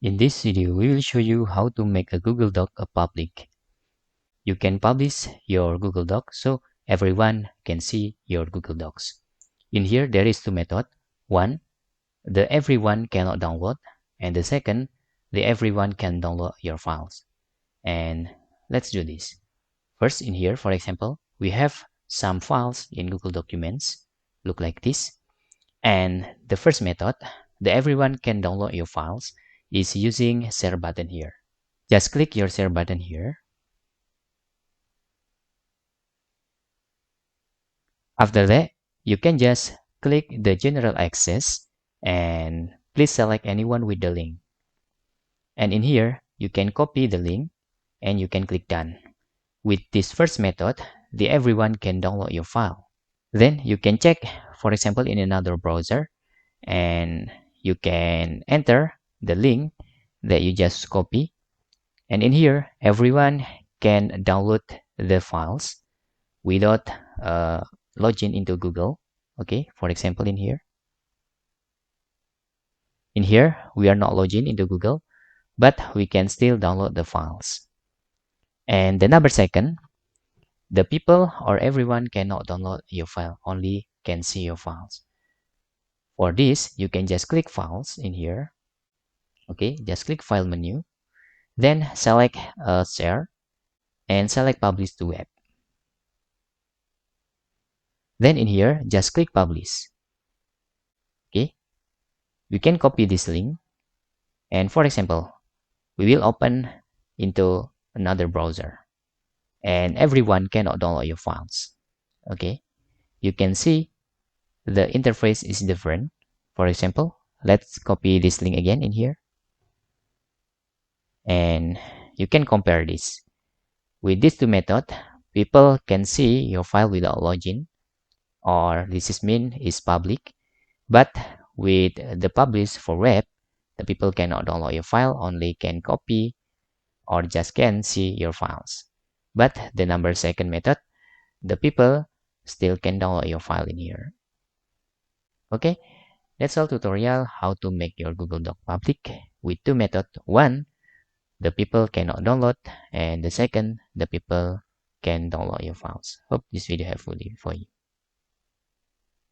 In this video, we will show you how to make a Google Doc a public. You can publish your Google Doc so everyone can see your Google Docs. In here, there is two methods. One, the everyone cannot download, and the second, the everyone can download your files. And let's do this. First, in here, for example, we have some files in Google Documents, look like this. And the first method, the everyone can download your files, is using share button here. Just click your share button here. After that, you can just click the general access and please select anyone with the link. And in here, you can copy the link and you can click done. With this first method, the everyone can download your file. Then you can check, for example, in another browser, and you can enter the link that you just copy. And in here, everyone can download the files without login into Google. Okay, for example, in here, we are not logged in into Google, but we can still download the files. And the number second, the people or everyone cannot download your file, only can see your files. For this, you can just click files in here. Okay, just click file menu, then select share and select publish to web. Then in here, just click publish. Okay, you can copy this link, and for example, we will open into another browser and everyone cannot download your files. Okay, you can see the interface is different. For example, let's copy this link again in here, and you can compare this. With these two methods, people can see your file without login, or this is mean is public. But with the publish for web, the people cannot download your file, only can copy or just can see your files. But the number second method, the people still can download your file in here. Okay, that's all tutorial how to make your Google Doc public with two methods. One, the people cannot download, and the second, the people can download your files. Hope this video helpful for you.